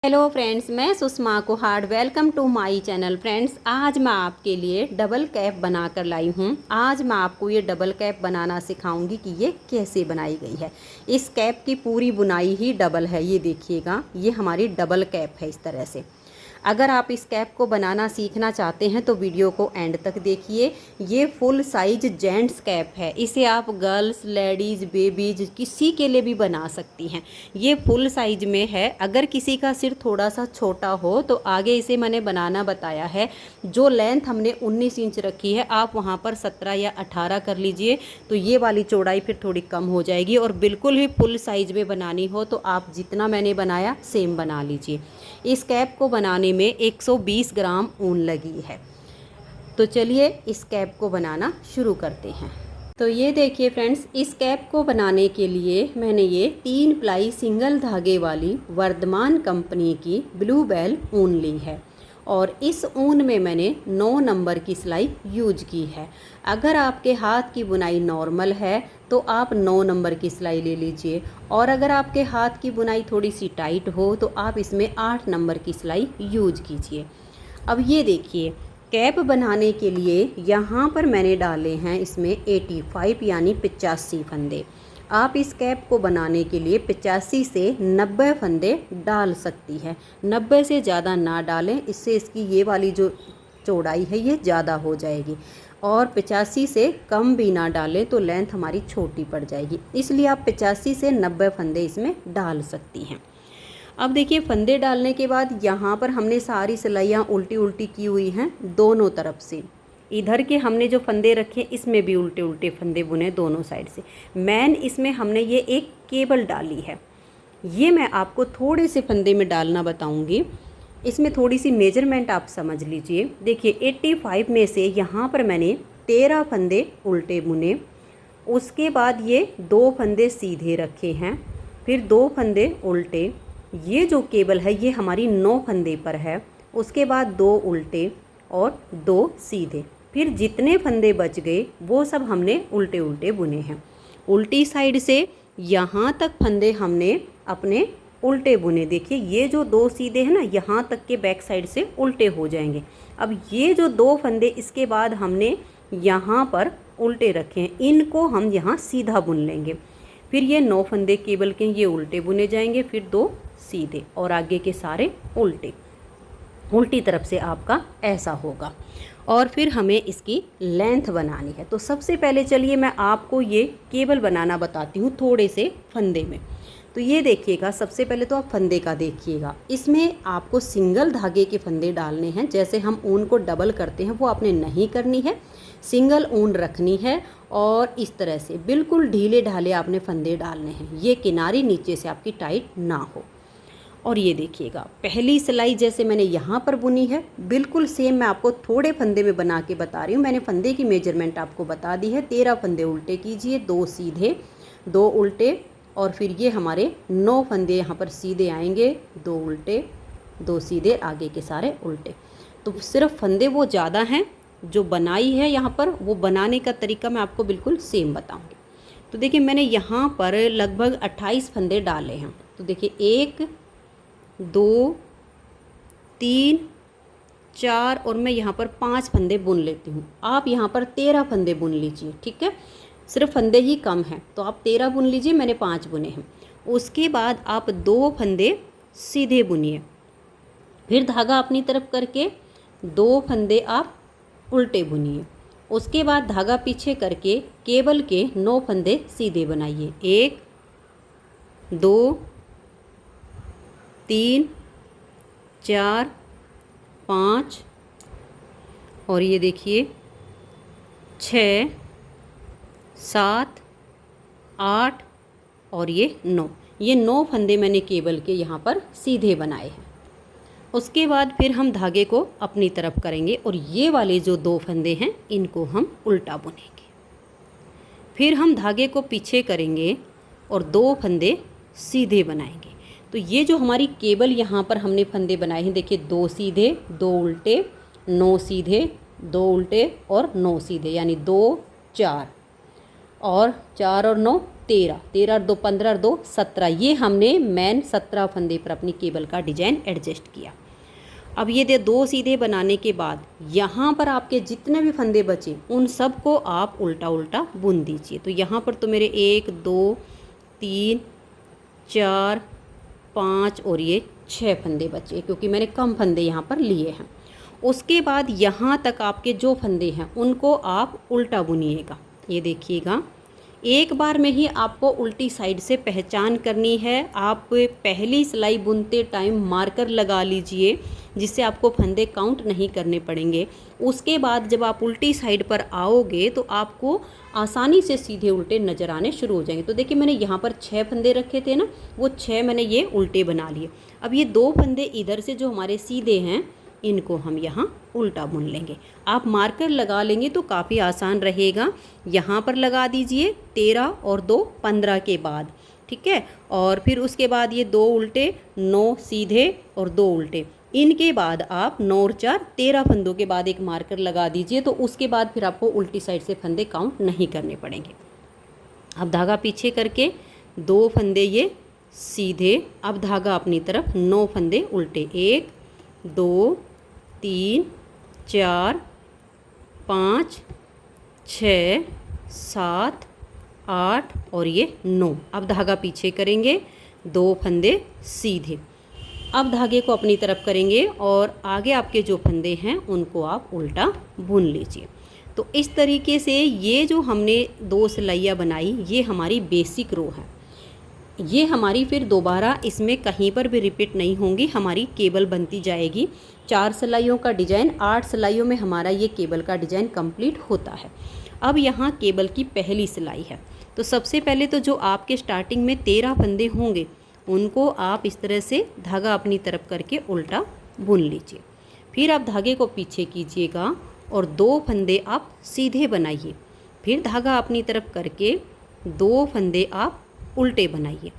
Hello friends, मैं Sushma Kuhad. Welcome to my channel. Friends, आज मैं आपके लिए डबल कैप बनाकर लाई हूँ। आज मैं आपको ये डबल कैप बनाना सिखाऊंगी कि ये कैसे बनाई गई है। इस कैप की पूरी बुनाई ही डबल है। ये देखिएगा, ये हमारी डबल कैप है इस तरह से। अगर आप इस कैप को बनाना सीखना चाहते हैं तो वीडियो को एंड तक देखिए। ये फुल साइज जेंट्स कैप है। इसे आप गर्ल्स, लेडीज़, बेबीज किसी के लिए भी बना सकती हैं। ये फुल साइज में है। अगर किसी का सिर थोड़ा सा छोटा हो तो आगे इसे मैंने बनाना बताया है। जो लेंथ हमने 19 इंच रखी है, आप वहाँ पर 17 या 18 कर लीजिए, तो ये वाली चौड़ाई फिर थोड़ी कम हो जाएगी। और बिल्कुल ही फुल साइज में बनानी हो तो आप जितना मैंने बनाया सेम बना लीजिए। इस कैप को बनाने में 120 ग्राम ऊन लगी है। तो चलिए इस कैप को बनाना शुरू करते हैं। तो ये देखिए फ्रेंड्स, इस कैप को बनाने के लिए मैंने ये 3 प्लाई सिंगल धागे वाली वर्धमान कंपनी की ब्लू बेल ऊन ली है। और इस ऊन में मैंने 9 नंबर की सिलाई यूज की है। अगर आपके हाथ की बुनाई नॉर्मल है तो आप 9 नंबर की सिलाई ले लीजिए, और अगर आपके हाथ की बुनाई थोड़ी सी टाइट हो तो आप इसमें 8 नंबर की सिलाई यूज कीजिए। अब ये देखिए, कैप बनाने के लिए यहाँ पर मैंने डाले हैं इसमें 85 यानी 85 फंदे। आप इस कैप को बनाने के लिए 85 से 90 फंदे डाल सकती है। 90 से ज़्यादा ना डालें, इससे इसकी ये वाली जो चौड़ाई है ये ज़्यादा हो जाएगी। और 85 से कम भी ना डालें तो लेंथ हमारी छोटी पड़ जाएगी। इसलिए आप 85 से 90 फंदे इसमें डाल सकती हैं। अब देखिए, फंदे डालने के बाद यहाँ पर हमने सारी सिलाइयाँ उल्टी उल्टी की हुई हैं दोनों तरफ से। इधर के हमने जो फंदे रखे इसमें भी उल्टे उल्टे फंदे बुने दोनों साइड से। मैन इसमें हमने ये एक केबल डाली है। ये मैं आपको थोड़े से फंदे में डालना बताऊंगी। इसमें थोड़ी सी मेजरमेंट आप समझ लीजिए। देखिए, 85 में से यहाँ पर मैंने 13 फंदे उल्टे बुने। उसके बाद ये 2 फंदे सीधे रखे हैं, फिर 2 फंदे उल्टे। ये जो केबल है ये हमारी 9 फंदे पर है। उसके बाद 2 उल्टे और 2 सीधे। फिर जितने फंदे बच गए वो सब हमने उल्टे उल्टे बुने हैं। उल्टी साइड से यहाँ तक फंदे हमने अपने उल्टे बुने। देखिए, ये जो 2 सीधे हैं ना, यहाँ तक के बैक साइड से उल्टे हो जाएंगे। अब ये जो 2 फंदे इसके बाद हमने यहाँ पर उल्टे रखे हैं, इनको हम यहाँ सीधा बुन लेंगे। फिर ये 9 फंदे केबल के ये उल्टे बुने जाएंगे, फिर 2 सीधे और आगे के सारे उल्टे। उल्टी तरफ से आपका ऐसा होगा। और फिर हमें इसकी लेंथ बनानी है। तो सबसे पहले चलिए मैं आपको ये केबल बनाना बताती हूँ थोड़े से फंदे में। तो ये देखिएगा, सबसे पहले तो आप फंदे का देखिएगा। इसमें आपको सिंगल धागे के फंदे डालने हैं। जैसे हम ऊन को डबल करते हैं वो आपने नहीं करनी है, सिंगल ऊन रखनी है। और इस तरह से बिल्कुल ढीले ढाले आपने फंदे डालने हैं, ये किनारी नीचे से आपकी टाइट ना हो। और ये देखिएगा, पहली सिलाई जैसे मैंने यहाँ पर बुनी है बिल्कुल सेम मैं आपको थोड़े फंदे में बना के बता रही हूँ। मैंने फंदे की मेजरमेंट आपको बता दी है। 13 फंदे उल्टे कीजिए, 2 सीधे, 2 उल्टे, और फिर ये हमारे 9 फंदे यहाँ पर सीधे आएंगे, 2 उल्टे, 2 सीधे, आगे के सारे उल्टे। तो सिर्फ फंदे वो ज़्यादा हैं, जो बनाई है यहाँ पर वो बनाने का तरीका मैं आपको बिल्कुल सेम बताऊँगी। तो देखिए, मैंने यहाँ पर लगभग 28 फंदे डाले हैं। तो देखिए, 1 2 3 4 और मैं यहाँ पर 5 फंदे बुन लेती हूँ। आप यहाँ पर 13 फंदे बुन लीजिए, ठीक है। सिर्फ फंदे ही कम हैं तो आप 13 बुन लीजिए, मैंने 5 बुने हैं। उसके बाद आप 2 फंदे सीधे बुनिए, फिर धागा अपनी तरफ करके 2 फंदे आप उल्टे बुनिए। उसके बाद धागा पीछे करके केबल के 9 फंदे सीधे बनाइए। 1 2 3 4 5 और ये देखिए 6 7 8 और ये 9। ये 9 फंदे मैंने केबल के यहाँ पर सीधे बनाए हैं। उसके बाद फिर हम धागे को अपनी तरफ करेंगे और ये वाले जो 2 फंदे हैं इनको हम उल्टा बुनेंगे। फिर हम धागे को पीछे करेंगे और 2 फंदे सीधे बनाएंगे। तो ये जो हमारी केबल यहाँ पर हमने फंदे बनाए हैं, देखिए 2 सीधे, 2 उल्टे, 9 सीधे, 2 उल्टे और 9 सीधे, यानी 2 4 और 4 और 9 13, 13 और 2 15 और 2 17, ये हमने मेन 17 फंदे पर अपनी केबल का डिजाइन एडजस्ट किया। अब ये 2 सीधे बनाने के बाद यहाँ पर आपके जितने भी फंदे बचे उन सब को आप उल्टा उल्टा बुन दीजिए। तो यहाँ पर तो मेरे 1 2 3 4 5 और ये 6 फंदे बचे, क्योंकि मैंने कम फंदे यहाँ पर लिए हैं। उसके बाद यहाँ तक आपके जो फंदे हैं उनको आप उल्टा बुनिएगा। ये देखिएगा, एक बार में ही आपको उल्टी साइड से पहचान करनी है। आप पहली सिलाई बुनते टाइम मार्कर लगा लीजिए, जिससे आपको फंदे काउंट नहीं करने पड़ेंगे। उसके बाद जब आप उल्टी साइड पर आओगे तो आपको आसानी से सीधे उल्टे नज़र आने शुरू हो जाएंगे। तो देखिए, मैंने यहाँ पर 6 फंदे रखे थे ना, वो 6 मैंने ये उल्टे बना लिए। अब ये 2 फंदे इधर से जो हमारे सीधे हैं, इनको हम यहाँ उल्टा बुन लेंगे। आप मार्कर लगा लेंगे तो काफ़ी आसान रहेगा। यहाँ पर लगा दीजिए 13 और 2 15 के बाद, ठीक है। और फिर उसके बाद ये 2 उल्टे, 9 सीधे और 2 उल्टे। इनके बाद आप 9 और 4 13 फंदों के बाद एक मार्कर लगा दीजिए, तो उसके बाद फिर आपको उल्टी साइड से फंदे काउंट नहीं करने पड़ेंगे। अब धागा पीछे करके 2 फंदे ये सीधे, अब धागा अपनी तरफ, 9 फंदे उल्टे, 1 2 3 4 5 6 7 8 और ये 9। अब धागा पीछे करेंगे, 2 फंदे सीधे। अब धागे को अपनी तरफ करेंगे और आगे आपके जो फंदे हैं उनको आप उल्टा बुन लीजिए। तो इस तरीके से ये जो हमने 2 सिलाइयाँ बनाई, ये हमारी बेसिक रो है। ये हमारी फिर दोबारा इसमें कहीं पर भी रिपीट नहीं होंगी, हमारी केबल बनती जाएगी। 4 सिलाइयों का डिज़ाइन, 8 सिलाइयों में हमारा ये केबल का डिज़ाइन कंप्लीट होता है। अब यहाँ केबल की पहली सिलाई है। तो सबसे पहले तो जो आपके स्टार्टिंग में 13 फंदे होंगे उनको आप इस तरह से धागा अपनी तरफ करके उल्टा बुन लीजिए। फिर आप धागे को पीछे कीजिएगा और 2 फंदे आप सीधे बनाइए। फिर धागा अपनी तरफ करके 2 फंदे आप उल्टे बनाइए।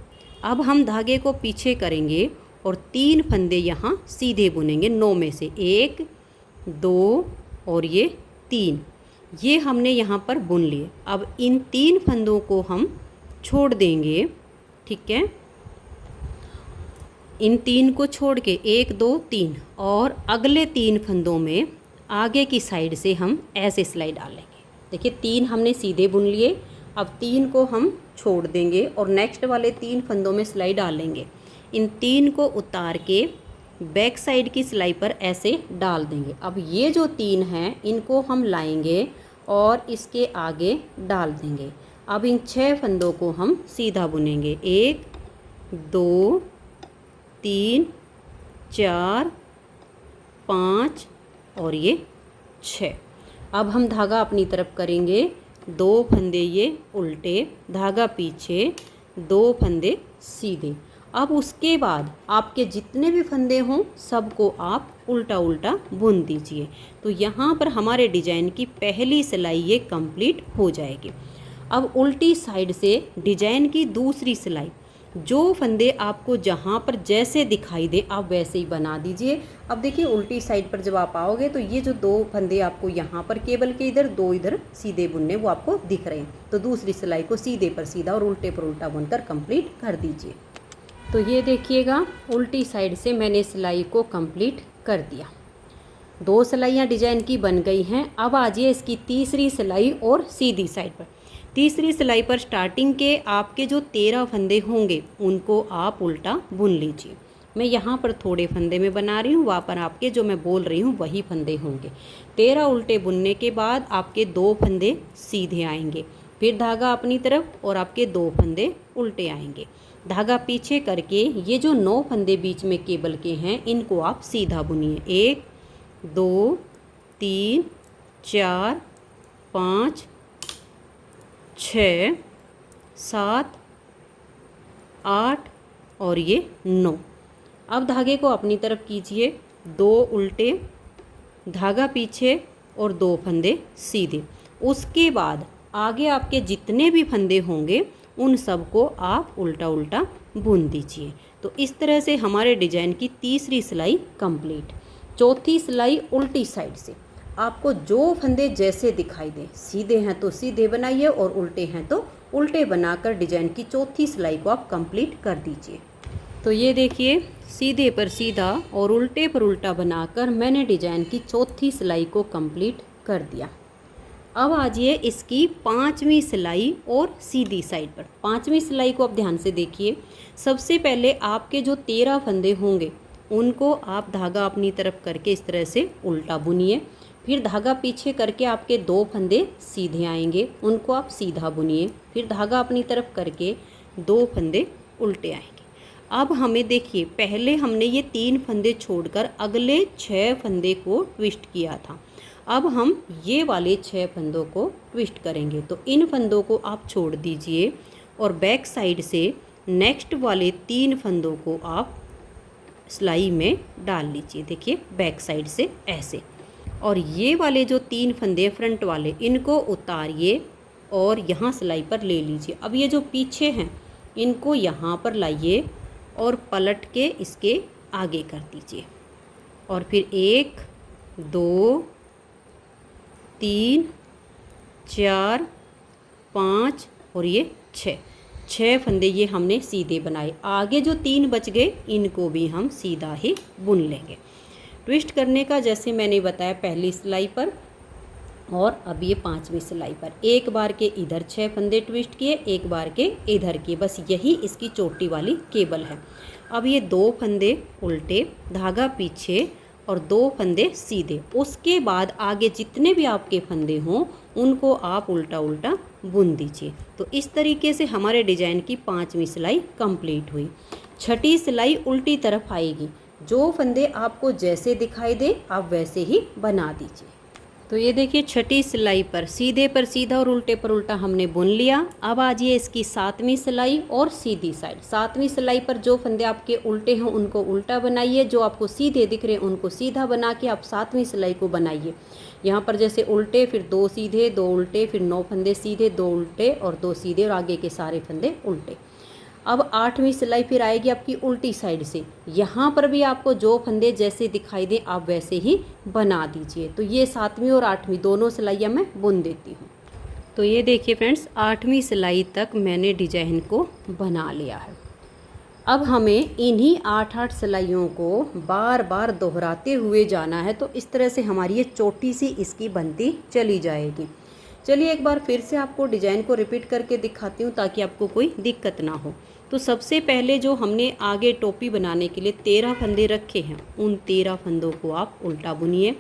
अब हम धागे को पीछे करेंगे और 3 फंदे यहाँ सीधे बुनेंगे। 9 में से 1 2 और ये 3, ये हमने यहाँ पर बुन लिए। अब इन 3 फंदों को हम छोड़ देंगे, ठीक है। इन 3 को छोड़ के 1 2 3, और अगले 3 फंदों में आगे की साइड से हम ऐसे सिलाई डालेंगे। देखिए, 3 हमने सीधे बुन लिए, अब 3 को हम छोड़ देंगे और नेक्स्ट वाले 3 फंदों में सिलाई डालेंगे। इन 3 को उतार के बैक साइड की सिलाई पर ऐसे डाल देंगे। अब ये जो 3 हैं इनको हम लाएंगे और इसके आगे डाल देंगे। अब इन 6 फंदों को हम सीधा बुनेंगे, 1 2 3 4 5 और ये 6। अब हम धागा अपनी तरफ करेंगे, 2 फंदे ये उल्टे, धागा पीछे, 2 फंदे सीधे। अब उसके बाद आपके जितने भी फंदे हों सबको आप उल्टा उल्टा बुन दीजिए। तो यहाँ पर हमारे डिजाइन की पहली सिलाई ये कंप्लीट हो जाएगी। अब उल्टी साइड से डिजाइन की दूसरी सिलाई, जो फंदे आपको जहाँ पर जैसे दिखाई दे आप वैसे ही बना दीजिए। अब देखिए, उल्टी साइड पर जब आप आओगे तो ये जो 2 फंदे आपको यहाँ पर केबल के इधर, 2 इधर सीधे बुनने वो आपको दिख रहे हैं। तो दूसरी सिलाई को सीधे पर सीधा और उल्टे पर उल्टा बुनकर कंप्लीट कर दीजिए। तो ये देखिएगा, उल्टी साइड से मैंने सिलाई को कंप्लीट कर दिया। 2 सिलाइयाँ डिजाइन की बन गई हैं। अब आ जाइए इसकी तीसरी सिलाई और सीधी साइड पर। तीसरी सिलाई पर स्टार्टिंग के आपके जो 13 फंदे होंगे उनको आप उल्टा बुन लीजिए। मैं यहाँ पर थोड़े फंदे में बना रही हूँ, वहाँ पर आपके जो मैं बोल रही हूँ वही फंदे होंगे। 13 उल्टे बुनने के बाद आपके 2 फंदे सीधे आएंगे, फिर धागा अपनी तरफ और आपके 2 फंदे उल्टे आएंगे। धागा पीछे करके ये जो 9 फंदे बीच में केबल के हैं इनको आप सीधा बुनिए, 1 2 3 4 5 6 7 8 और ये 9। अब धागे को अपनी तरफ कीजिए, 2 उल्टे, धागा पीछे और 2 फंदे सीधे। उसके बाद आगे आपके जितने भी फंदे होंगे उन सब को आप उल्टा उल्टा बुन दीजिए। तो इस तरह से हमारे डिजाइन की तीसरी सिलाई कंप्लीट। चौथी सिलाई उल्टी साइड से, आपको जो फंदे जैसे दिखाई दे, सीधे हैं तो सीधे बनाइए और उल्टे हैं तो उल्टे बनाकर डिजाइन की चौथी सिलाई को आप कंप्लीट कर दीजिए। तो ये देखिए, सीधे पर सीधा और उल्टे पर उल्टा बनाकर मैंने डिजाइन की चौथी सिलाई को कंप्लीट कर दिया। अब आ जाइए इसकी पांचवी सिलाई और सीधी साइड पर। पांचवी सिलाई को आप ध्यान से देखिए। सबसे पहले आपके जो 13 फंदे होंगे उनको आप धागा अपनी तरफ करके इस तरह से उल्टा बुनिए। फिर धागा पीछे करके आपके 2 फंदे सीधे आएंगे, उनको आप सीधा बुनिए। फिर धागा अपनी तरफ करके 2 फंदे उल्टे आएंगे। अब हमें देखिए, पहले हमने ये 3 फंदे छोड़कर अगले 6 फंदे को ट्विस्ट किया था। अब हम ये वाले 6 फंदों को ट्विस्ट करेंगे। तो इन फंदों को आप छोड़ दीजिए और बैक साइड से नेक्स्ट वाले 3 फंदों को आप सिलाई में डाल लीजिए। देखिए बैक साइड से ऐसे, और ये वाले जो 3 फंदे फ्रंट वाले इनको उतारिए और यहाँ सिलाई पर ले लीजिए। अब ये जो पीछे हैं इनको यहाँ पर लाइए और पलट के इसके आगे कर दीजिए। और फिर 1 2 3 4 5 और ये 6 फंदे ये हमने सीधे बनाए। आगे जो 3 बच गए इनको भी हम सीधा ही बुन लेंगे। ट्विस्ट करने का जैसे मैंने बताया पहली सिलाई पर और अब ये 5वीं सिलाई पर। एक बार के इधर 6 फंदे ट्विस्ट किए, एक बार के इधर किए, बस यही इसकी चोटी वाली केबल है। अब ये 2 फंदे उल्टे, धागा पीछे और 2 फंदे सीधे। उसके बाद आगे जितने भी आपके फंदे हों उनको आप उल्टा उल्टा बुन दीजिए। तो इस तरीके से हमारे डिजाइन की 5वीं सिलाई कंप्लीट हुई। छठी सिलाई उल्टी तरफ आएगी। जो फंदे आपको जैसे दिखाई दे आप वैसे ही बना दीजिए। तो ये देखिए, छठी सिलाई पर सीधा और उल्टे पर उल्टा हमने बुन लिया। अब आ जाइए इसकी 7वीं सिलाई और सीधी साइड। 7वीं सिलाई पर जो फंदे आपके उल्टे हैं उनको उल्टा बनाइए, जो आपको सीधे दिख रहे हैं उनको सीधा बना के आप 7वीं सिलाई को बनाइए। यहाँ पर जैसे उल्टे, फिर 2 सीधे 2 उल्टे, फिर 9 फंदे सीधे 2 उल्टे और 2 सीधे और आगे के सारे फंदे उल्टे। अब 8वीं सिलाई फिर आएगी आपकी उल्टी साइड से। यहाँ पर भी आपको जो फंदे जैसे दिखाई दे आप वैसे ही बना दीजिए। तो ये 7वीं और 8वीं दोनों सिलाइयाँ मैं बुन देती हूँ। तो ये देखिए फ्रेंड्स, 8वीं सिलाई तक मैंने डिजाइन को बना लिया है। अब हमें इन्हीं 8 सिलाइयों को बार बार दोहराते हुए जाना है। तो इस तरह से हमारी ये चोटी सी इसकी बनती चली जाएगी। चलिए एक बार फिर से आपको डिजाइन को रिपीट करके दिखाती हूँ ताकि आपको कोई दिक्कत ना हो। तो सबसे पहले जो हमने आगे टोपी बनाने के लिए 13 फंदे रखे हैं उन 13 फंदों को आप उल्टा बुनिए।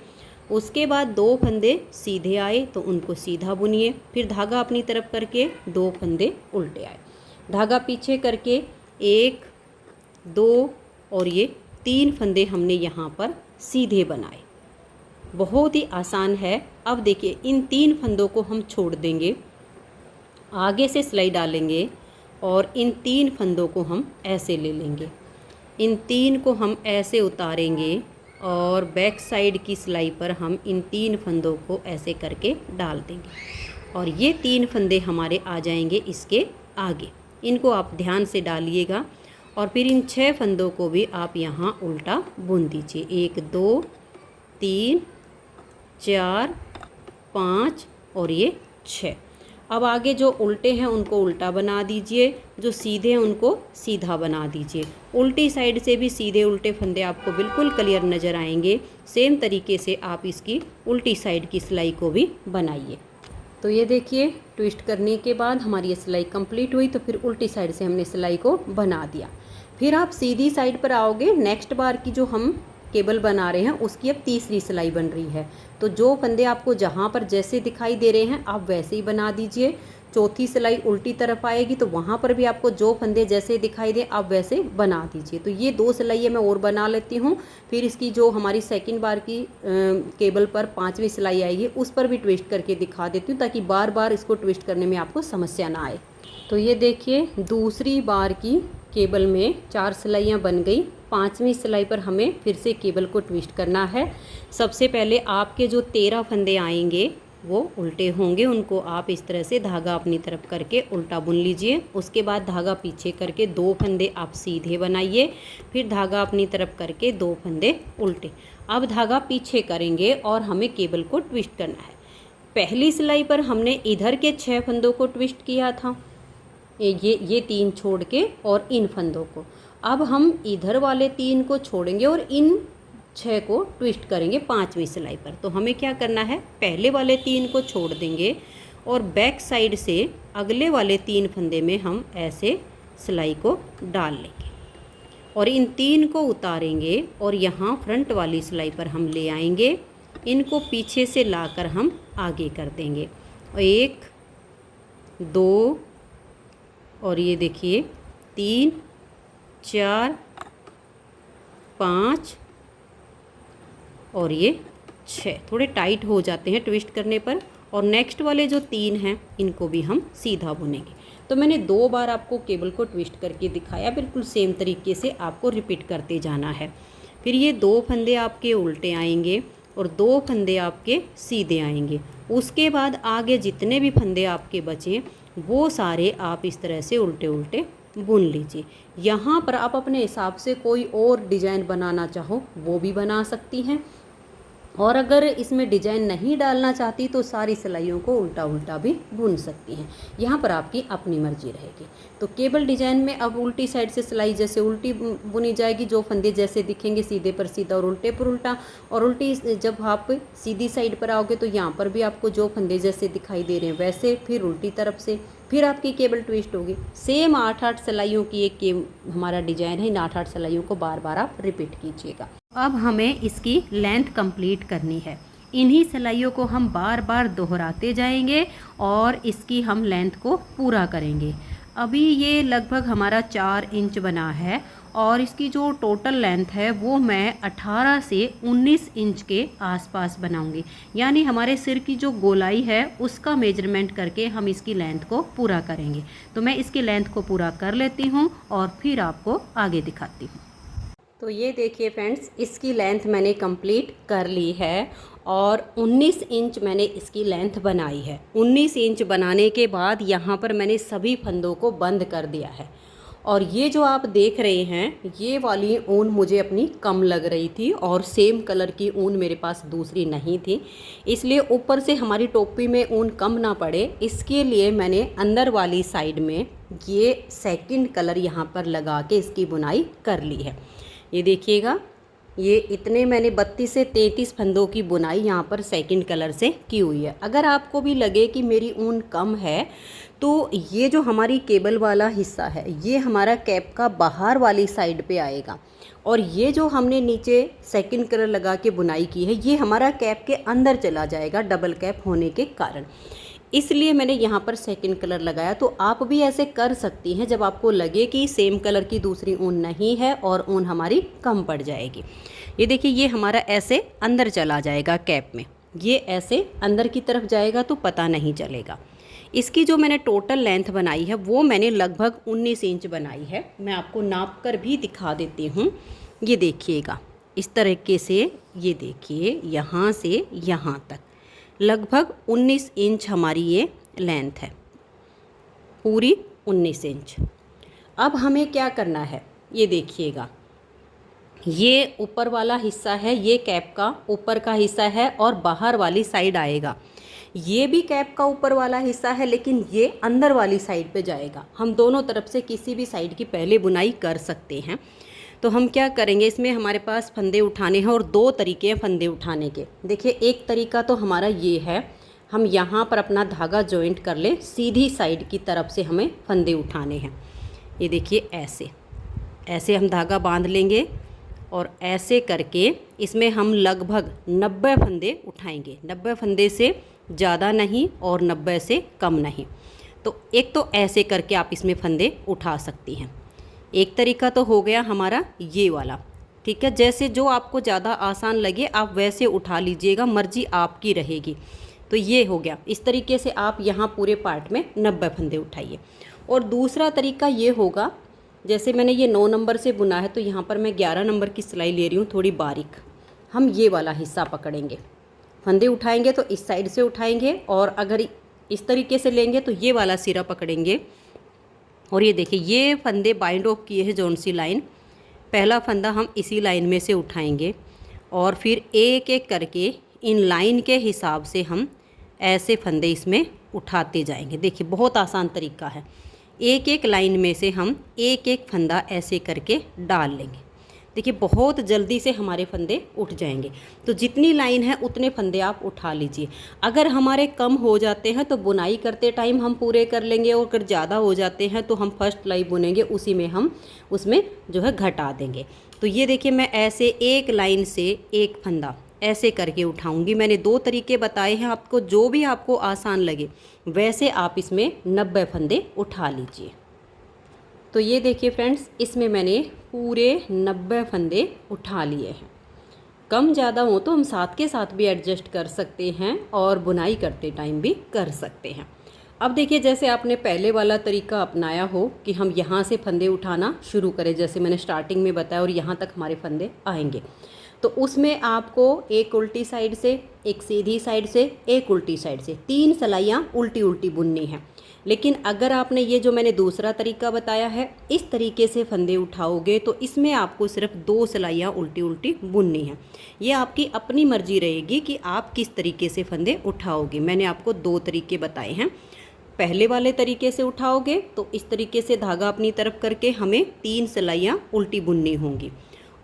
उसके बाद 2 फंदे सीधे आए तो उनको सीधा बुनिए। फिर धागा अपनी तरफ करके 2 फंदे उल्टे आए, धागा पीछे करके 1 2 और ये 3 फंदे हमने यहाँ पर सीधे बनाए। बहुत ही आसान है। अब देखिए, इन 3 फंदों को हम छोड़ देंगे, आगे से सिलाई डालेंगे और इन 3 फंदों को हम ऐसे ले लेंगे। इन 3 को हम ऐसे उतारेंगे और बैक साइड की सिलाई पर हम इन 3 फंदों को ऐसे करके डाल देंगे और ये 3 फंदे हमारे आ जाएंगे इसके आगे। इनको आप ध्यान से डालिएगा और फिर इन 6 फंदों को भी आप यहाँ उल्टा बुन दीजिए। 1 2 3 4 5 और ये 6। अब आगे जो उल्टे हैं उनको उल्टा बना दीजिए, जो सीधे हैं उनको सीधा बना दीजिए। उल्टी साइड से भी सीधे उल्टे फंदे आपको बिल्कुल क्लियर नज़र आएंगे। सेम तरीके से आप इसकी उल्टी साइड की सिलाई को भी बनाइए। तो ये देखिए, ट्विस्ट करने के बाद हमारी ये सिलाई कंप्लीट हुई। तो फिर उल्टी साइड से हमने सिलाई को बना दिया। फिर आप सीधी साइड पर आओगे। नेक्स्ट बार की जो हम केबल बना रहे हैं उसकी अब तीसरी सिलाई बन रही है। तो जो फंदे आपको जहाँ पर जैसे दिखाई दे रहे हैं आप वैसे ही बना दीजिए। चौथी सिलाई उल्टी तरफ आएगी तो वहाँ पर भी आपको जो फंदे जैसे दिखाई दे आप वैसे बना दीजिए। तो ये 2 सिलाइयाँ मैं और बना लेती हूँ। फिर इसकी जो हमारी सेकंड बार की केबल पर 5वीं सिलाई आएगी उस पर भी ट्विस्ट करके दिखा देती हूँ ताकि बार बार इसको ट्विस्ट करने में आपको समस्या ना आए। तो ये देखिए, दूसरी बार की केबल में 4 सिलाइयाँ बन गई। 5वीं सिलाई पर हमें फिर से केबल को ट्विस्ट करना है। सबसे पहले आपके जो 13 फंदे आएंगे वो उल्टे होंगे, उनको आप इस तरह से धागा अपनी तरफ करके उल्टा बुन लीजिए। उसके बाद धागा पीछे करके 2 फंदे आप सीधे बनाइए। फिर धागा अपनी तरफ करके 2 फंदे उल्टे। अब धागा पीछे करेंगे और हमें केबल को ट्विस्ट करना है। पहली सिलाई पर हमने इधर के 6 फंदों को ट्विस्ट किया था ये 3 छोड़ के और इन फंदों को। अब हम इधर वाले 3 को छोड़ेंगे और इन 6 को ट्विस्ट करेंगे 5वीं सिलाई पर। तो हमें क्या करना है, पहले वाले 3 को छोड़ देंगे और बैक साइड से अगले वाले 3 फंदे में हम ऐसे सिलाई को डाल लेंगे और इन 3 को उतारेंगे और यहाँ फ्रंट वाली सिलाई पर हम ले आएंगे। इनको पीछे से लाकर हम आगे कर देंगे। 1 2 और ये देखिए 3 4 5 और ये 6। थोड़े टाइट हो जाते हैं ट्विस्ट करने पर। और नेक्स्ट वाले जो 3 हैं इनको भी हम सीधा बुनेंगे। तो मैंने 2 बार आपको केबल को ट्विस्ट करके दिखाया, बिल्कुल सेम तरीके से आपको रिपीट करते जाना है। फिर ये 2 फंदे आपके उल्टे आएंगे और 2 फंदे आपके सीधे आएंगे। उसके बाद आगे जितने भी फंदे आपके बचे वो सारे आप इस तरह से उल्टे उल्टे बुन लीजिए। यहाँ पर आप अपने हिसाब से कोई और डिज़ाइन बनाना चाहो वो भी बना सकती हैं, और अगर इसमें डिजाइन नहीं डालना चाहती तो सारी सिलाइयों को उल्टा उल्टा भी बुन सकती हैं। यहाँ पर आपकी अपनी मर्जी रहेगी। तो केबल डिजाइन में अब उल्टी साइड से सिलाई जैसे उल्टी बुनी जाएगी, जो फंदे जैसे दिखेंगे सीधे पर सीधा और उल्टे पर उल्टा। और उल्टी जब आप सीधी साइड पर आओगे तो यहाँ पर भी आपको जो फंदे जैसे दिखाई दे रहे हैं वैसे, फिर उल्टी तरफ से फिर आपकी केबल ट्विस्ट होगी। सेम 8-8 सिलाइयों की एक हमारा डिजाइन है। इन 8-8 सिलाइयों को बार बार आप रिपीट कीजिएगा। अब हमें इसकी लेंथ कंप्लीट करनी है। इन्हीं सिलाइयों को हम बार बार दोहराते जाएंगे और इसकी हम लेंथ को पूरा करेंगे। अभी ये लगभग हमारा 4 इंच बना है और इसकी जो टोटल लेंथ है वो मैं 18 से 19 इंच के आसपास बनाऊंगी। यानी हमारे सिर की जो गोलाई है उसका मेजरमेंट करके हम इसकी लेंथ को पूरा करेंगे। तो मैं इसकी लेंथ को पूरा कर लेती हूँ और फिर आपको आगे दिखाती हूँ। तो ये देखिए फ्रेंड्स, इसकी लेंथ मैंने कंप्लीट कर ली है और 19 इंच मैंने इसकी लेंथ बनाई है। 19 इंच बनाने के बाद यहाँ पर मैंने सभी फंदों को बंद कर दिया है। और ये जो आप देख रहे हैं ये वाली ऊन मुझे अपनी कम लग रही थी और सेम कलर की ऊन मेरे पास दूसरी नहीं थी, इसलिए ऊपर से हमारी टोपी में ऊन कम ना पड़े इसके लिए मैंने अंदर वाली साइड में ये सेकंड कलर यहाँ पर लगा के इसकी बुनाई कर ली है। ये देखिएगा, ये इतने मैंने 32 से 33 फंदों की बुनाई यहाँ पर सेकंड कलर से की हुई है। अगर आपको भी लगे कि मेरी ऊन कम है तो ये जो हमारी केबल वाला हिस्सा है ये हमारा कैप का बाहर वाली साइड पे आएगा और ये जो हमने नीचे सेकंड कलर लगा के बुनाई की है ये हमारा कैप के अंदर चला जाएगा डबल कैप होने के कारण। इसलिए मैंने यहाँ पर सेकंड कलर लगाया। तो आप भी ऐसे कर सकती हैं जब आपको लगे कि सेम कलर की दूसरी ऊन नहीं है और ऊन हमारी कम पड़ जाएगी। ये देखिए, ये हमारा ऐसे अंदर चला जाएगा कैप में, ये ऐसे अंदर की तरफ जाएगा तो पता नहीं चलेगा। इसकी जो मैंने टोटल लेंथ बनाई है वो मैंने लगभग 19 इंच बनाई है। मैं आपको नाप कर भी दिखा देती हूँ। ये देखिएगा, इस तरीके से ये देखिए यहाँ से यहाँ तक लगभग 19 इंच हमारी ये लेंथ है, पूरी 19 इंच। अब हमें क्या करना है, ये देखिएगा, ये ऊपर वाला हिस्सा है, ये कैप का ऊपर का हिस्सा है और बाहर वाली साइड आएगा। ये भी कैप का ऊपर वाला हिस्सा है लेकिन ये अंदर वाली साइड पे जाएगा। हम दोनों तरफ से किसी भी साइड की पहले बुनाई कर सकते हैं। तो हम क्या करेंगे, इसमें हमारे पास फंदे उठाने हैं और 2 तरीके हैं फंदे उठाने के। देखिए, एक तरीका तो हमारा ये है, हम यहाँ पर अपना धागा जॉइंट कर ले, सीधी साइड की तरफ से हमें फंदे उठाने हैं। ये देखिए, ऐसे ऐसे हम धागा बांध लेंगे और ऐसे करके इसमें हम लगभग 90 फंदे उठाएंगे। 90 फंदे से ज़्यादा नहीं और 90 से कम नहीं। तो एक तो ऐसे करके आप इसमें फंदे उठा सकती हैं। एक तरीका तो हो गया हमारा ये वाला, ठीक है। जैसे जो आपको ज़्यादा आसान लगे आप वैसे उठा लीजिएगा, मर्जी आपकी रहेगी। तो ये हो गया। इस तरीके से आप यहाँ पूरे पार्ट में 90 फंदे उठाइए। और दूसरा तरीका ये होगा, जैसे मैंने ये 9 नंबर से बुना है तो यहाँ पर मैं 11 नंबर की सिलाई ले रही हूँ थोड़ी बारीक। हम ये वाला हिस्सा पकड़ेंगे, फंदे उठाएंगे तो इस साइड से उठाएंगे और अगर इस तरीके से लेंगे तो ये वाला सिरा पकड़ेंगे। और ये देखिए, ये फंदे बाइंड ऑफ किए हैं जौन सी लाइन, पहला फंदा हम इसी लाइन में से उठाएंगे और फिर एक एक करके इन लाइन के हिसाब से हम ऐसे फंदे इसमें उठाते जाएंगे। देखिए, बहुत आसान तरीका है। एक एक लाइन में से हम एक एक फंदा ऐसे करके डाल लेंगे। देखिए बहुत जल्दी से हमारे फंदे उठ जाएंगे। तो जितनी लाइन है उतने फंदे आप उठा लीजिए। अगर हमारे कम हो जाते हैं तो बुनाई करते टाइम हम पूरे कर लेंगे, और अगर ज़्यादा हो जाते हैं तो हम फर्स्ट सिलाई बुनेंगे उसी में हम उसमें जो है घटा देंगे। तो ये देखिए मैं ऐसे एक लाइन से एक फंदा ऐसे करके उठाऊंगी। मैंने 2 तरीके बताए हैं आपको, जो भी आपको आसान लगे वैसे आप इसमें 90 फंदे उठा लीजिए। तो ये देखिए फ्रेंड्स, इसमें मैंने पूरे 90 फंदे उठा लिए हैं। कम ज़्यादा हो तो हम साथ के साथ भी एडजस्ट कर सकते हैं और बुनाई करते टाइम भी कर सकते हैं। अब देखिए जैसे आपने पहले वाला तरीका अपनाया हो कि हम यहाँ से फंदे उठाना शुरू करें, जैसे मैंने स्टार्टिंग में बताया, और यहाँ तक हमारे फंदे आएंगे, तो उसमें आपको एक उल्टी साइड से, एक सीधी साइड से, एक उल्टी साइड से 3 सिलाइयाँ उल्टी उल्टी बुननी है। लेकिन अगर आपने ये जो मैंने दूसरा तरीका बताया है इस तरीके से फंदे उठाओगे तो इसमें आपको सिर्फ 2 सिलाइयाँ उल्टी उल्टी बुननी है। ये आपकी अपनी मर्जी रहेगी कि आप किस तरीके से फंदे उठाओगे। मैंने आपको 2 तरीके बताए हैं। पहले वाले तरीके से उठाओगे तो इस तरीके से धागा अपनी तरफ करके हमें 3 सिलाइयाँ उल्टी बुननी होंगी,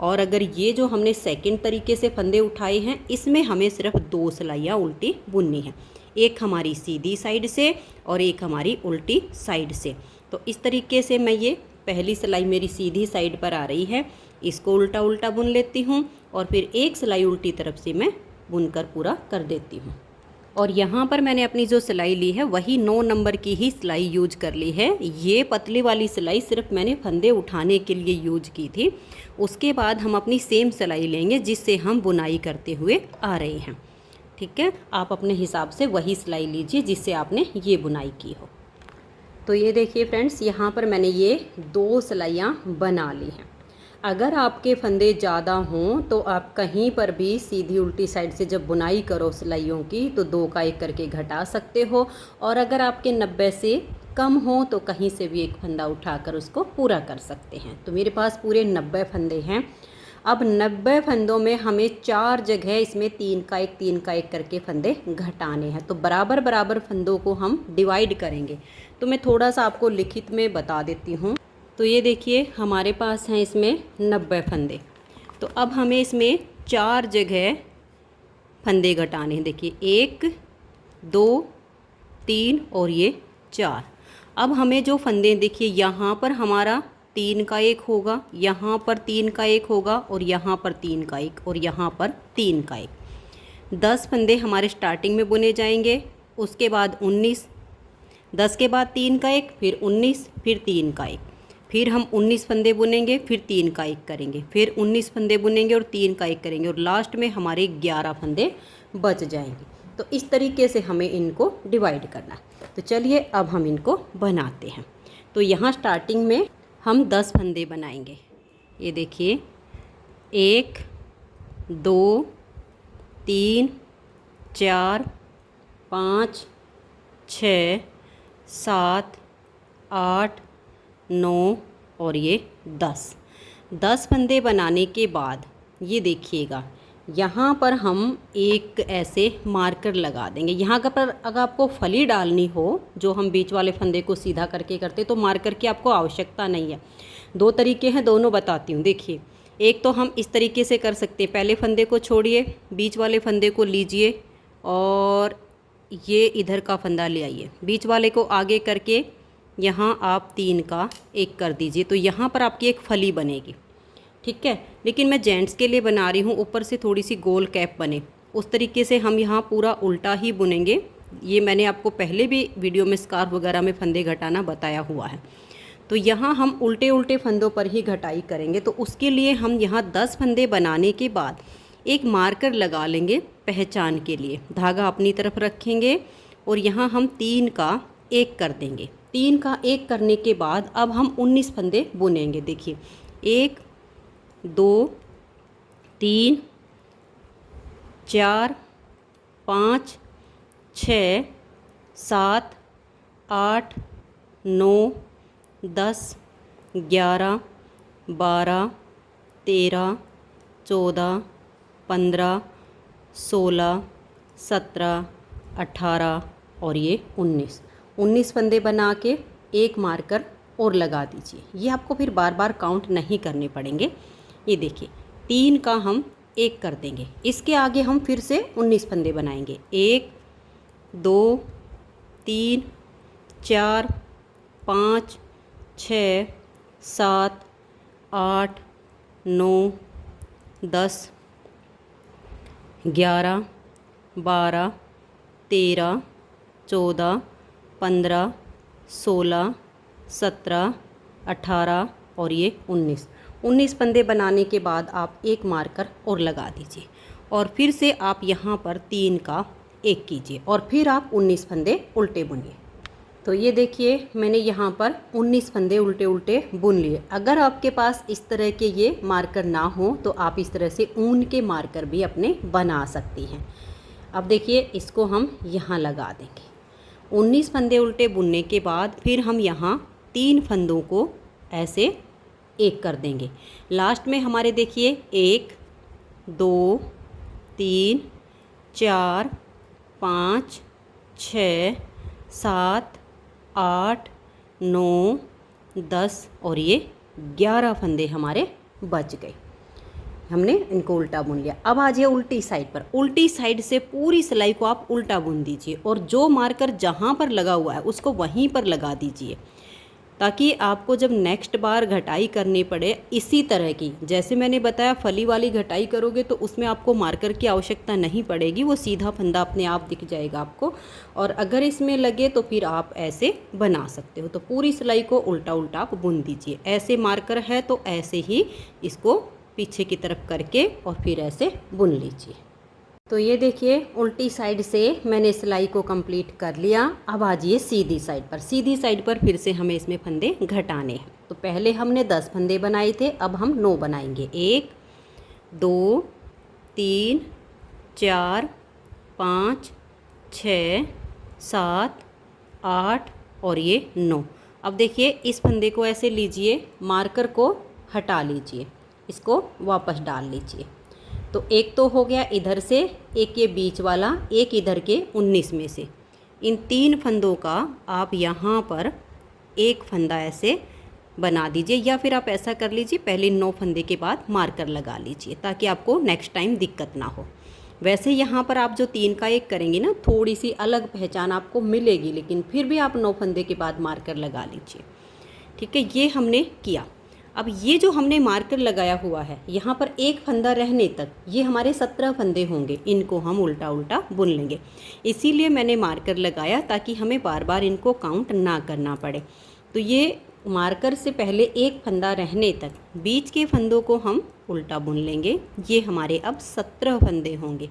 और अगर ये जो हमने सेकंड तरीके से फंदे उठाए हैं इसमें हमें सिर्फ 2 सिलाइयाँ उल्टी बुननी है, एक हमारी सीधी साइड से और एक हमारी उल्टी साइड से। तो इस तरीके से मैं ये पहली सिलाई मेरी सीधी साइड पर आ रही है, इसको उल्टा उल्टा बुन लेती हूँ और फिर एक सिलाई उल्टी तरफ से मैं बुनकर पूरा कर देती हूँ। और यहाँ पर मैंने अपनी जो सिलाई ली है वही 9 नंबर की ही सिलाई यूज कर ली है। ये पतली वाली सिलाई सिर्फ मैंने फंदे उठाने के लिए यूज की थी। उसके बाद हम अपनी सेम सिलाई लेंगे जिससे हम बुनाई करते हुए आ रहे हैं। ठीक है, आप अपने हिसाब से वही सिलाई लीजिए जिससे आपने ये बुनाई की हो। तो ये देखिए फ्रेंड्स, यहाँ पर मैंने ये 2 सिलाइयाँ बना ली हैं। अगर आपके फंदे ज़्यादा हों तो आप कहीं पर भी सीधी उल्टी साइड से जब बुनाई करो सिलाइयों की तो 2 का 1 करके घटा सकते हो, और अगर आपके 90 से कम हो तो कहीं से भी एक फंदा उठाकर उसको पूरा कर सकते हैं। तो मेरे पास पूरे 90 फंदे हैं। अब 90 फंदों में हमें 4 जगह इसमें 3 का 1 करके फंदे घटाने हैं। तो बराबर बराबर फंदों को हम डिवाइड करेंगे। तो मैं थोड़ा सा आपको लिखित में बता देती हूँ। तो ये देखिए हमारे पास हैं इसमें 90 फंदे। तो अब हमें इसमें 4 जगह फंदे घटाने हैं। देखिए 1 2 3 और ये 4। अब हमें जो फंदे देखिए यहाँ पर हमारा 3 का 1 होगा, यहाँ पर 3 का 1 होगा, और यहाँ पर 3 का 1, और यहाँ पर 3 का 1। 10 फंदे हमारे स्टार्टिंग में बुने जाएंगे। उसके बाद 19, 10 के बाद 3 का 1, फिर 19, फिर 3 का 1, फिर हम 19 फंदे बुनेंगे, फिर 3 का 1 करेंगे, फिर 19 फंदे बुनेंगे और 3 का 1 करेंगे, और लास्ट में हमारे 11 फंदे बच जाएंगे। तो इस तरीके से हमें इनको डिवाइड करना है। तो चलिए अब हम इनको बनाते हैं। तो यहाँ स्टार्टिंग में हम 10 फंदे बनाएंगे। ये देखिए 1 2 3 4 5 6 7 8 9 और ये 10 फंदे बनाने के बाद ये देखिएगा यहाँ पर हम एक ऐसे मार्कर लगा देंगे। यहाँ पर अगर आपको फली डालनी हो, जो हम बीच वाले फंदे को सीधा करके करते, तो मार्कर की आपको आवश्यकता नहीं है। 2 तरीके हैं, दोनों बताती हूँ। देखिए एक तो हम इस तरीके से कर सकते हैं, पहले फंदे को छोड़िए, बीच वाले फंदे को लीजिए और ये इधर का फंदा ले आइए, बीच वाले को आगे करके यहाँ आप 3 का 1 कर दीजिए। तो यहाँ पर आपकी एक फली बनेगी। ठीक है, लेकिन मैं जेंट्स के लिए बना रही हूँ, ऊपर से थोड़ी सी गोल कैप बने, उस तरीके से हम यहाँ पूरा उल्टा ही बुनेंगे। ये मैंने आपको पहले भी वीडियो में स्कार्फ वगैरह में फंदे घटाना बताया हुआ है। तो यहाँ हम उल्टे उल्टे फंदों पर ही घटाई करेंगे। तो उसके लिए हम यहाँ 10 फंदे बनाने के बाद एक मार्कर लगा लेंगे पहचान के लिए। धागा अपनी तरफ रखेंगे और यहाँ हम 3 का 1 कर देंगे। 3 का 1 करने के बाद अब हम 19 फंदे बुनेंगे। देखिए 1 2 3 4 5 6 7 8 9 10 11 12 13 14 15 16 17 18 और ये 19 फंदे बना के एक मार्कर और लगा दीजिए। ये आपको फिर बार बार काउंट नहीं करने पड़ेंगे। ये देखिए 3 का हम 1 कर देंगे, इसके आगे हम फिर से 19 फंदे बनाएंगे। 1 2 3 4 5 6 7 8 9 10 11 12 13 14 15 16 17 18 और ये 19 फंदे बनाने के बाद आप एक मार्कर और लगा दीजिए और फिर से आप यहाँ पर 3 का 1 कीजिए और फिर आप 19 फंदे उल्टे बुनिए। तो ये देखिए मैंने यहाँ पर 19 फंदे उल्टे उल्टे बुन लिए। अगर आपके पास इस तरह के ये मार्कर ना हो तो आप इस तरह से ऊन के मार्कर भी अपने बना सकती हैं। अब देखिए इसको हम यहाँ लगा देंगे। 19 फंदे उल्टे बुनने के बाद फिर हम यहाँ 3 फंदों को ऐसे 1 कर देंगे। लास्ट में हमारे देखिए 1 2 3 4 5 6 7 8 9 10 और ये 11 फंदे हमारे बच गए। हमने इनको उल्टा बुन लिया। अब आ जाइए उल्टी साइड पर। उल्टी साइड से पूरी सिलाई को आप उल्टा बुन दीजिए और जो मार्कर जहाँ पर लगा हुआ है उसको वहीं पर लगा दीजिए, ताकि आपको जब नेक्स्ट बार घटाई करनी पड़े इसी तरह की, जैसे मैंने बताया फली वाली घटाई करोगे तो उसमें आपको मार्कर की आवश्यकता नहीं पड़ेगी, वो सीधा फंदा अपने आप दिख जाएगा आपको। और अगर इसमें लगे तो फिर आप ऐसे बना सकते हो। तो पूरी सिलाई को उल्टा उल्टा आप बुन दीजिए। ऐसे मार्कर है तो ऐसे ही इसको पीछे की तरफ करके और फिर ऐसे बुन लीजिए। तो ये देखिए उल्टी साइड से मैंने सिलाई को कंप्लीट कर लिया। अब आ जाइए सीधी साइड पर। सीधी साइड पर फिर से हमें इसमें फंदे घटाने हैं। तो पहले हमने 10 फंदे बनाए थे, अब हम 9 बनाएंगे। 1 2 3 4 5 6 7 8 और ये 9। अब देखिए इस फंदे को ऐसे लीजिए, मार्कर को हटा लीजिए, इसको वापस डाल लीजिए। तो एक तो हो गया इधर से, एक ये बीच वाला, एक इधर के 19 में से। इन 3 फंदों का आप यहाँ पर एक फंदा ऐसे बना दीजिए, या फिर आप ऐसा कर लीजिए पहले 9 फंदे के बाद मार्कर लगा लीजिए, ताकि आपको नेक्स्ट टाइम दिक्कत ना हो। वैसे यहाँ पर आप जो 3 का 1 करेंगे ना, थोड़ी सी अलग पहचान आपको मिलेगी, लेकिन फिर भी आप 9 फंदे के बाद मार्कर लगा लीजिए। ठीक है, ये हमने किया। अब ये जो हमने मार्कर लगाया हुआ है यहाँ पर एक फंदा रहने तक ये हमारे 17 फंदे होंगे, इनको हम उल्टा उल्टा बुन लेंगे। इसीलिए मैंने मार्कर लगाया ताकि हमें बार बार इनको काउंट ना करना पड़े। तो ये मार्कर से पहले एक फंदा रहने तक बीच के फंदों को हम उल्टा बुन लेंगे। ये हमारे अब 17 फंदे होंगे,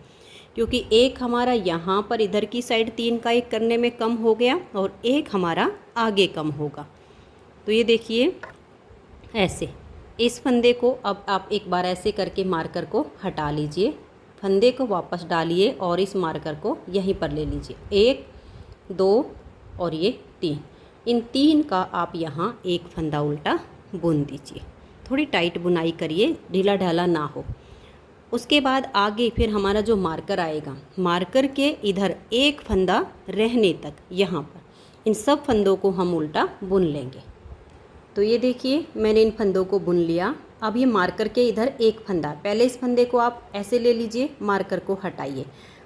क्योंकि एक हमारा यहाँ पर इधर की साइड 3 का 1 करने में कम हो गया और एक हमारा आगे कम होगा। तो ये देखिए ऐसे इस फंदे को अब आप एक बार ऐसे करके मार्कर को हटा लीजिए, फंदे को वापस डालिए और इस मार्कर को यहीं पर ले लीजिए। 1 2 और ये 3, इन 3 का आप यहाँ एक फंदा उल्टा बुन दीजिए। थोड़ी टाइट बुनाई करिए, ढीला ढाला ना हो। उसके बाद आगे फिर हमारा जो मार्कर आएगा, मार्कर के इधर एक फंदा रहने तक यहाँ पर इन सब फंदों को हम उल्टा बुन लेंगे। तो ये देखिए मैंने इन फंदों को बुन लिया। अब ये मार्कर के इधर एक फंदा, पहले इस फंदे को आप ऐसे ले लीजिए, मार्कर को हटाइए।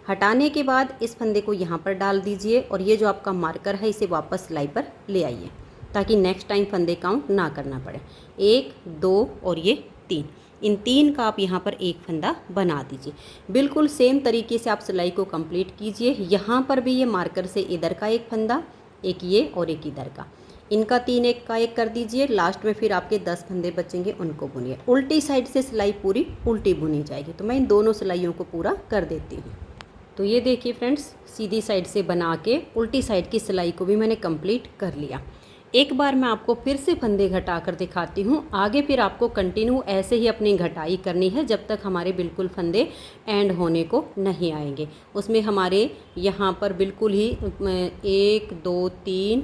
हटाने के बाद इस फंदे को यहाँ पर डाल दीजिए और ये जो आपका मार्कर है इसे वापस सिलाई पर ले आइए, ताकि नेक्स्ट टाइम फंदे काउंट ना करना पड़े। 1 2 और ये 3, इन 3 का आप यहाँ पर एक फंदा बना दीजिए। बिल्कुल सेम तरीके से आप सिलाई को कंप्लीट कीजिए। यहाँ पर भी ये मार्कर से इधर का एक फंदा, एक ये और एक इधर का, इनका 3 1 का 1 कर दीजिए। लास्ट में फिर आपके 10 फंदे बचेंगे, उनको बुनिए। उल्टी साइड से सिलाई पूरी उल्टी बुनी जाएगी। तो मैं इन दोनों सिलाइयों को पूरा कर देती हूँ। तो ये देखिए फ्रेंड्स, सीधी साइड से बना के उल्टी साइड की सिलाई को भी मैंने कंप्लीट कर लिया। एक बार मैं आपको फिर से फंदे घटा कर दिखाती हूँ। आगे फिर आपको कंटिन्यू ऐसे ही अपनी घटाई करनी है जब तक हमारे बिल्कुल फंदे एंड होने को नहीं आएंगे। उसमें हमारे यहाँ पर बिल्कुल ही 1 2 3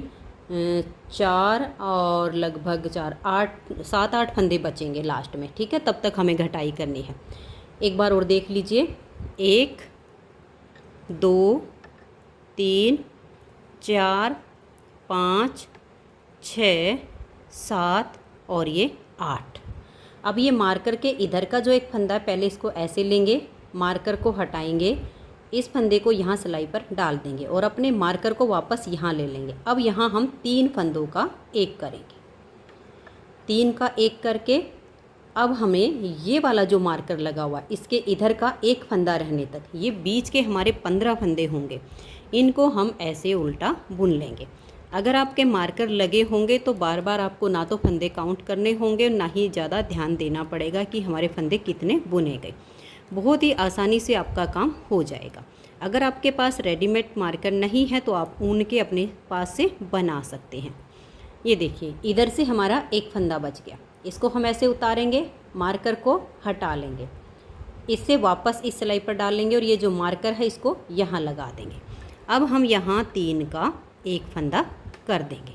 4 और लगभग 4 8 7 8 फंदे बचेंगे लास्ट में। ठीक है, तब तक हमें घटाई करनी है। एक बार और देख लीजिए, 1 2 3 4 5 6, 7 और ये 8। अब ये मार्कर के इधर का जो एक फंदा है, पहले इसको ऐसे लेंगे, मार्कर को हटाएंगे, इस फंदे को यहाँ सिलाई पर डाल देंगे और अपने मार्कर को वापस यहाँ ले लेंगे। अब यहाँ हम 3 फंदों का एक करेंगे, 3 का एक करके अब हमें ये वाला जो मार्कर लगा हुआ इसके इधर का एक फंदा रहने तक, ये बीच के हमारे 15 फंदे होंगे, इनको हम ऐसे उल्टा बुन लेंगे। अगर आपके मार्कर लगे होंगे तो बार बार आपको ना तो फंदे काउंट करने होंगे और ना ही ज़्यादा ध्यान देना पड़ेगा कि हमारे फंदे कितने बुने गए। बहुत ही आसानी से आपका काम हो जाएगा। अगर आपके पास रेडीमेड मार्कर नहीं है तो आप ऊन के अपने पास से बना सकते हैं। ये देखिए इधर से हमारा एक फंदा बच गया, इसको हम ऐसे उतारेंगे, मार्कर को हटा लेंगे, इससे वापस इस सिलाई पर डाल लेंगे और ये जो मार्कर है इसको यहाँ लगा देंगे। अब हम यहाँ 3 का एक फंदा कर देंगे।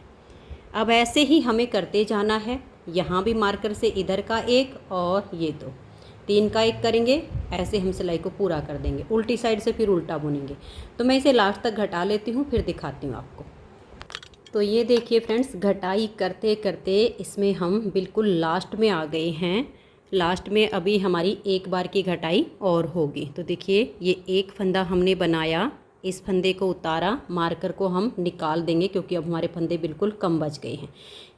अब ऐसे ही हमें करते जाना है, यहाँ भी मार्कर से इधर का एक और ये 2, 3 का एक करेंगे, ऐसे हम सिलाई को पूरा कर देंगे। उल्टी साइड से फिर उल्टा बुनेंगे। तो मैं इसे लास्ट तक घटा लेती हूँ, फिर दिखाती हूँ आपको। तो ये देखिए फ्रेंड्स, घटाई करते करते इसमें हम बिल्कुल लास्ट में आ गए हैं। लास्ट में अभी हमारी एक बार की घटाई और होगी। तो देखिए ये एक फंदा हमने बनाया, इस फंदे को उतारा, मार्कर को हम निकाल देंगे क्योंकि अब हमारे फंदे बिल्कुल कम बच गए हैं।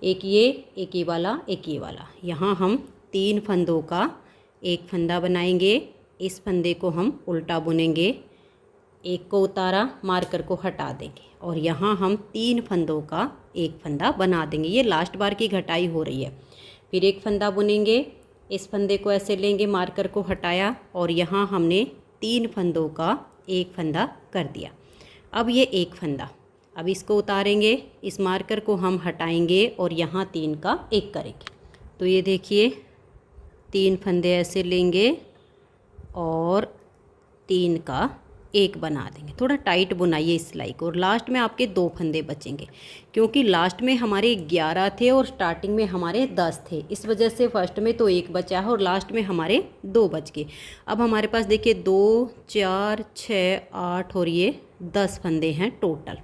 एक ये वाला, एक ये वाला। यहाँ हम 3 फंदों का एक फंदा बनाएंगे, इस फंदे को हम उल्टा बुनेंगे, एक को उतारा, मार्कर को हटा देंगे और यहाँ हम 3 फंदों का एक फंदा बना देंगे। ये लास्ट बार की घटाई हो रही है। फिर एक फंदा बुनेंगे, इस फंदे को ऐसे लेंगे, मार्कर को हटाया और यहाँ हमने 3 फंदों का एक फंदा कर दिया। अब ये एक फंदा, अब इसको उतारेंगे, इस मार्कर को हम हटाएंगे और यहाँ 3 का एक करेंगे। तो ये देखिए 3 फंदे ऐसे लेंगे और 3 का एक बना देंगे। थोड़ा टाइट बुनाइए इस सिलाई को और लास्ट में आपके 2 फंदे बचेंगे क्योंकि लास्ट में हमारे 11 थे और स्टार्टिंग में हमारे 10 थे। इस वजह से फर्स्ट में तो 1 बचा है और लास्ट में हमारे 2 बच गए। अब हमारे पास देखिए 2, 4, 6, 8 और ये 10 फंदे हैं टोटल।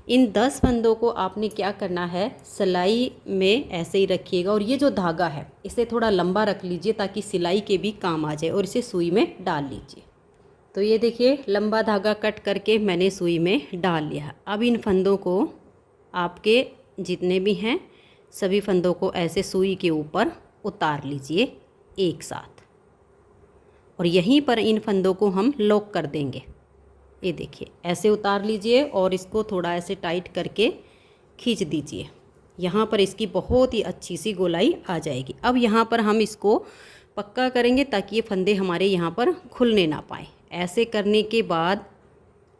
इन 10 फंदों को आपने क्या करना है, सिलाई में ऐसे ही रखिएगा और ये जो धागा है इसे थोड़ा लंबा रख लीजिए ताकि सिलाई के भी काम आ जाए और इसे सुई में डाल लीजिए। तो ये देखिए लंबा धागा कट करके मैंने सुई में डाल लिया। अब इन फंदों को आपके जितने भी हैं सभी फंदों को ऐसे सुई के ऊपर उतार लीजिए एक साथ और यहीं पर इन फंदों को हम लॉक कर देंगे। ये देखिए ऐसे उतार लीजिए और इसको थोड़ा ऐसे टाइट करके खींच दीजिए। यहाँ पर इसकी बहुत ही अच्छी सी गोलाई आ जाएगी। अब यहाँ पर हम इसको पक्का करेंगे ताकि ये फंदे हमारे यहाँ पर खुलने ना पाए। ऐसे करने के बाद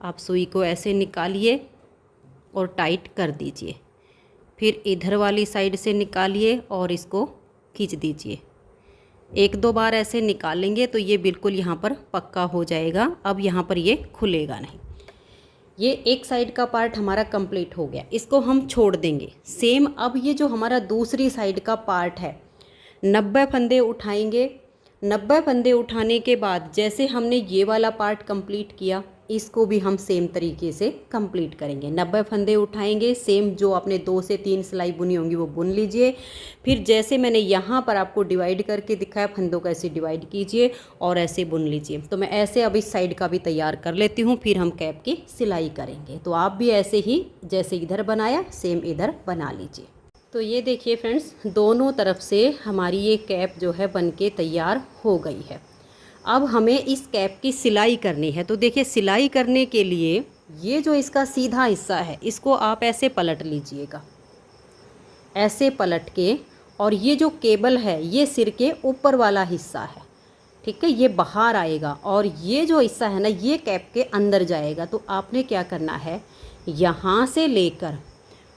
आप सुई को ऐसे निकालिए और टाइट कर दीजिए। फिर इधर वाली साइड से निकालिए और इसको खींच दीजिए। 1-2 बार ऐसे निकालेंगे तो ये बिल्कुल यहाँ पर पक्का हो जाएगा। अब यहाँ पर ये खुलेगा नहीं। ये एक साइड का पार्ट हमारा कंप्लीट हो गया, इसको हम छोड़ देंगे। सेम अब ये जो हमारा दूसरी साइड का पार्ट है 90 फंदे उठाएंगे। 90 फंदे उठाने के बाद जैसे हमने ये वाला पार्ट कंप्लीट किया इसको भी हम सेम तरीके से कंप्लीट करेंगे। 90 फंदे उठाएंगे, सेम जो आपने 2 से 3 सिलाई बुनी होंगी वो बुन लीजिए। फिर जैसे मैंने यहाँ पर आपको डिवाइड करके दिखाया, फंदों को ऐसे डिवाइड कीजिए और ऐसे बुन लीजिए। तो मैं ऐसे अब इस साइड का भी तैयार कर लेती हूँ, फिर हम कैप की सिलाई करेंगे। तो आप भी ऐसे ही जैसे इधर बनाया सेम इधर बना लीजिए। तो ये देखिए फ्रेंड्स, दोनों तरफ से हमारी ये कैप जो है बनके तैयार हो गई है। अब हमें इस कैप की सिलाई करनी है। तो देखिए सिलाई करने के लिए ये जो इसका सीधा हिस्सा है इसको आप ऐसे पलट लीजिएगा, ऐसे पलट के, और ये जो केबल है ये सिर के ऊपर वाला हिस्सा है, ठीक है, ये बाहर आएगा और ये जो हिस्सा है ना ये कैप के अंदर जाएगा। तो आपने क्या करना है, यहाँ से लेकर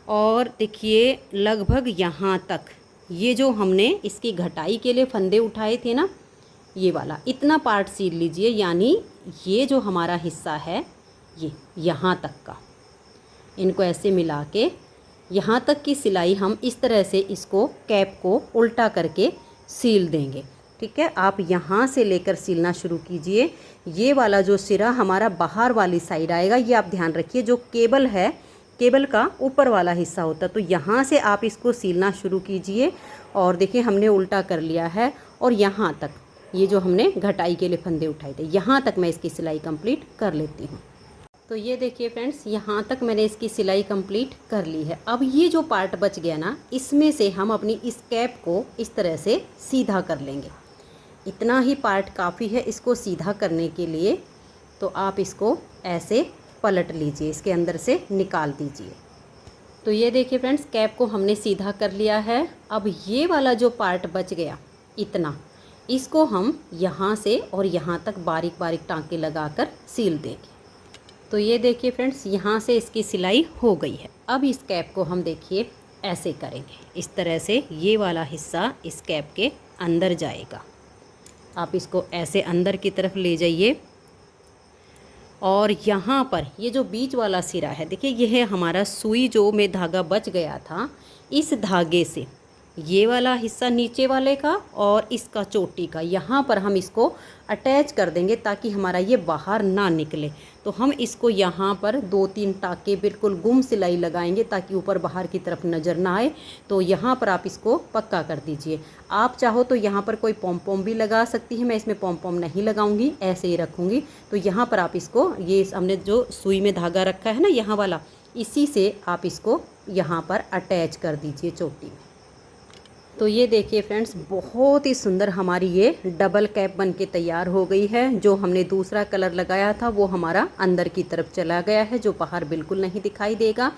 और देखिए लगभग यहाँ तक, ये जो हमने इसकी घटाई के लिए फंदे उठाए थे ना, ये वाला इतना पार्ट सील लीजिए। यानी ये जो हमारा हिस्सा है ये यहाँ तक का, इनको ऐसे मिला के यहाँ तक की सिलाई हम इस तरह से इसको कैप को उल्टा करके सील देंगे। ठीक है, आप यहाँ से लेकर सीलना शुरू कीजिए। ये वाला जो सिरा हमारा बाहर वाली साइड आएगा, ये आप ध्यान रखिए। जो केबल है केबल का ऊपर वाला हिस्सा होता। तो यहाँ से आप इसको सीलना शुरू कीजिए। और देखिए हमने उल्टा कर लिया है और यहाँ तक ये जो हमने घटाई के लिए फंदे उठाए थे यहाँ तक मैं इसकी सिलाई कंप्लीट कर लेती हूँ। तो ये देखिए फ्रेंड्स, यहाँ तक मैंने इसकी सिलाई कंप्लीट कर ली है। अब ये जो पार्ट बच गया ना, इसमें से हम अपनी इस कैप को इस तरह से सीधा कर लेंगे। इतना ही पार्ट काफ़ी है इसको सीधा करने के लिए। तो आप इसको ऐसे पलट लीजिए, इसके अंदर से निकाल दीजिए। तो ये देखिए फ्रेंड्स, कैप को हमने सीधा कर लिया है। अब ये वाला जो पार्ट बच गया इतना, इसको हम यहाँ से और यहाँ तक बारीक बारीक टाँके लगाकर सील देंगे। तो ये देखिए फ्रेंड्स, यहाँ से इसकी सिलाई हो गई है। अब इस कैप को हम देखिए ऐसे करेंगे, इस तरह से ये वाला हिस्सा इस कैप के अंदर जाएगा। आप इसको ऐसे अंदर की तरफ ले जाइए और यहाँ पर ये जो बीच वाला सिरा है, देखिए ये है हमारा सुई जो में धागा बच गया था। इस धागे से ये वाला हिस्सा नीचे वाले का और इसका चोटी का यहाँ पर हम इसको अटैच कर देंगे ताकि हमारा ये बाहर ना निकले। तो हम इसको यहाँ पर 2-3 टाँके बिल्कुल गुम सिलाई लगाएंगे ताकि ऊपर बाहर की तरफ नज़र ना आए। तो यहाँ पर आप इसको पक्का कर दीजिए। आप चाहो तो यहाँ पर कोई पॉम पॉम भी लगा सकती है, मैं इसमें पॉम पॉम नहीं लगाऊंगी, ऐसे ही रखूँगी। तो यहाँ पर आप इसको, ये हमने जो सुई में धागा रखा है ना यहाँ वाला, इसी से आप इसको यहाँ पर अटैच कर दीजिए चोटी में। तो ये देखिए फ्रेंड्स, बहुत ही सुंदर हमारी ये डबल कैप बन के तैयार हो गई है। जो हमने दूसरा कलर लगाया था वो हमारा अंदर की तरफ चला गया है, जो बाहर बिल्कुल नहीं दिखाई देगा।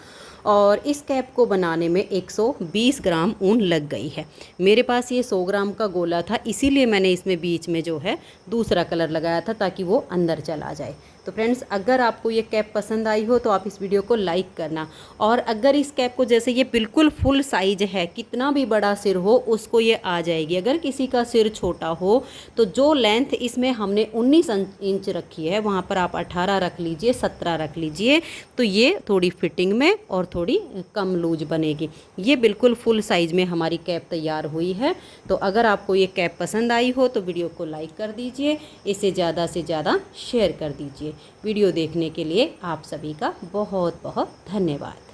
और इस कैप को बनाने में 120 ग्राम ऊन लग गई है। मेरे पास ये 100 ग्राम का गोला था, इसीलिए मैंने इसमें बीच में जो है दूसरा कलर लगाया था ताकि वो अंदर चला जाए। तो फ्रेंड्स, अगर आपको ये कैप पसंद आई हो तो आप इस वीडियो को लाइक करना। और अगर इस कैप को, जैसे ये बिल्कुल फुल साइज है, कितना भी बड़ा सिर हो उसको ये आ जाएगी। अगर किसी का सिर छोटा हो तो जो लेंथ इसमें हमने 19 इंच रखी है वहाँ पर आप 18 रख लीजिए, 17 रख लीजिए। तो ये थोड़ी फिटिंग में और थोड़ी कम लूज बनेगी। ये बिल्कुल फुल साइज में हमारी कैप तैयार हुई है। तो अगर आपको ये कैप पसंद आई हो तो वीडियो को लाइक कर दीजिए, इसे ज़्यादा से ज़्यादा शेयर कर दीजिए। वीडियो देखने के लिए आप सभी का बहुत बहुत धन्यवाद।